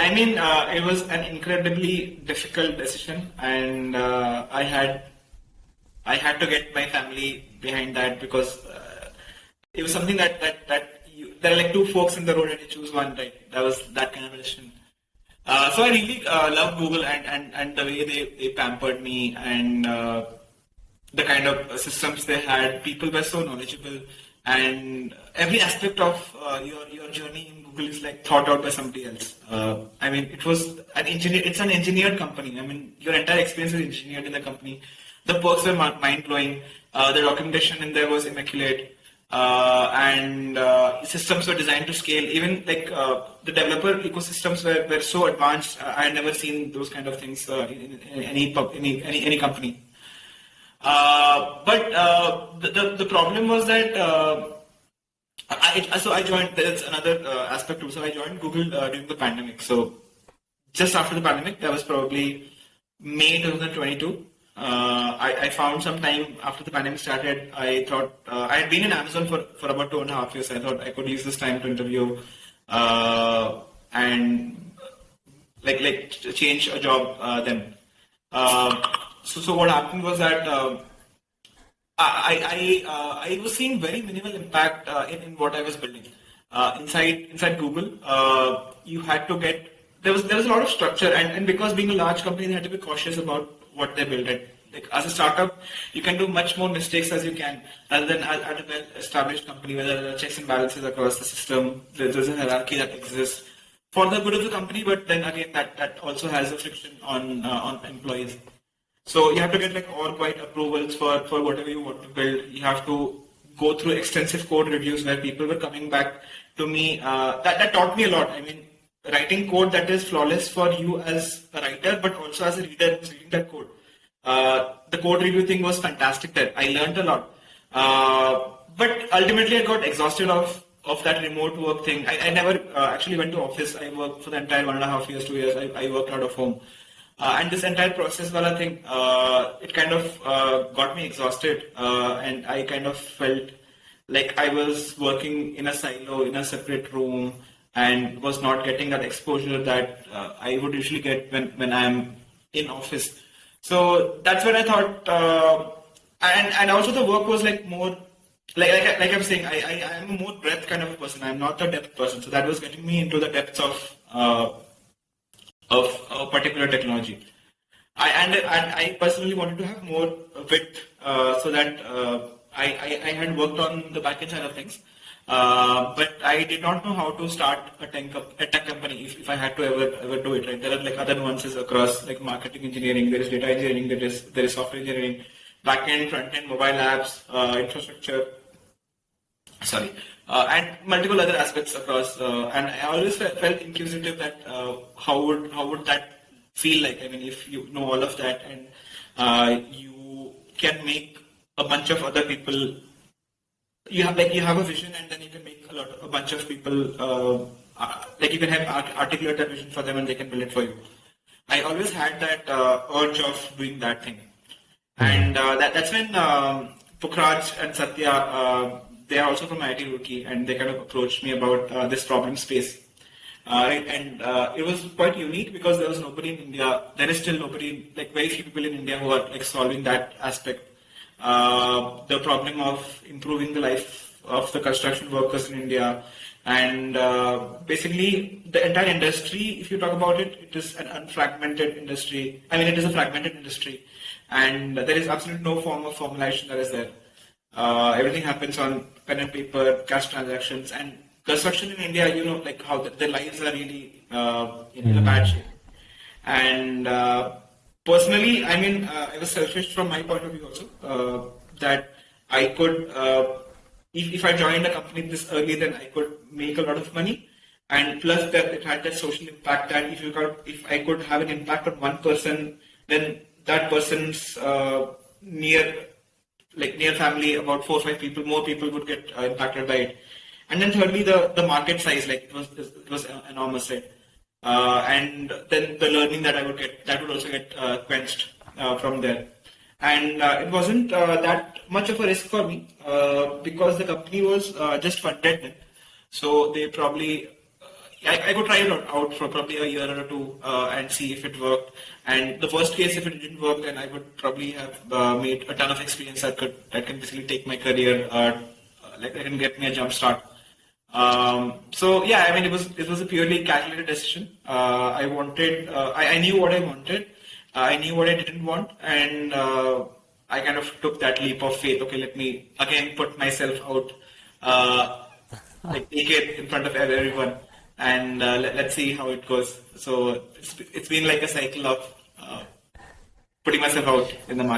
I mean, it was an incredibly difficult decision, and I had to get my family behind that because it was something that there are like two forks in the road and you choose one, right? That was that kind of a decision. So I really love Google and the way they pampered me and the kind of systems they had. People were so knowledgeable, and every aspect of your journey in Google is like thought out by somebody else. I mean, it was an engineer. It's an engineered company. I mean, your entire experience is engineered in the company. The perks were mind blowing. The documentation in there was immaculate. And systems were designed to scale. Even like the developer ecosystems were so advanced. I had never seen those kind of things in any company. But the problem was that I joined. There's another aspect too. So I joined Google during the pandemic. So just after the pandemic, that was probably May 2022. I found some time after the pandemic started. I thought I had been in Amazon for about 2.5 years. I thought I could use this time to interview and like change a job then. So what happened was that I was seeing very minimal impact in what I was building inside Google. You had to get there was a lot of structure, and because being a large company, they had to be cautious about what they build. Like as a startup, you can do much more mistakes as you can, rather than at a well-established company where there are checks and balances across the system. There's a hierarchy that exists for the good of the company, but then again, that also has a friction on employees. So you have to get like org-wide approvals for whatever you want to build. You have to go through extensive code reviews where people were coming back to me. That taught me a lot. I mean, writing code that is flawless for you as a writer, but also as a reader who's reading that code. The code review thing was fantastic there. I learned a lot. But ultimately I got exhausted of that remote work thing. I never actually went to office. I worked for the entire 1.5 years, 2 years. I worked out of home. And this entire process wala thing, it kind of got me exhausted. And I kind of felt like I was working in a silo, in a separate room, and was not getting that exposure that I would usually get when I'm in office. So that's what I thought, and also the work was like more, like I'm saying, I am a more breadth kind of a person. I'm not a depth person. So that was getting me into the depths of a particular technology. I personally wanted to have more width, so that I had worked on the backend side of things. But I did not know how to start a tech company if I had to ever do it. Right? There are like other nuances across like marketing engineering, there is data engineering, there is software engineering, backend, frontend, mobile apps, infrastructure. And multiple other aspects across. And I always felt inquisitive that how would that feel like? I mean, if you know all of that and you can make a bunch of other people. You have a vision, and then you can make a bunch of people like you can have articulate a vision for them, and they can build it for you. I always had that urge of doing that thing, and that's when Pukhraj and Satya, they are also from IIT Roorkee, and they kind of approached me about this problem space. Right, and it was quite unique because there was nobody in India. There is still nobody, like very few people in India who are like solving that aspect. The problem of improving the life of the construction workers in India, and basically the entire industry, if you talk about it, it is an unfragmented industry. I mean, it is a fragmented industry, and there is absolutely no form of formalization that is there. Everything happens on pen and paper, cash transactions, and construction in India, you know, like how their lives are really in a bad shape. And personally, I mean, I was selfish from my point of view also, that I could, if I joined a company this early, then I could make a lot of money, and plus that it had that social impact that if I could have an impact on one person, then that person's near family, about 4 or 5 people, more people would get impacted by it. And then thirdly, the market size, like it was enormous, right? And then the learning that I would get, that would also get quenched from there. And it wasn't that much of a risk for me because the company was just funded. So they probably, I could try it out for probably a year or two and see if it worked. And the worst case, if it didn't work, then I would probably have made a ton of experience that can basically take my career, like that can get me a jump start. So yeah, I mean, it was a purely calculated decision. I knew what I wanted. I knew what I didn't want, and I kind of took that leap of faith. Okay, let me again put myself out, like take it in front of everyone, and let's see how it goes. So it's been like a cycle of putting myself out in the market.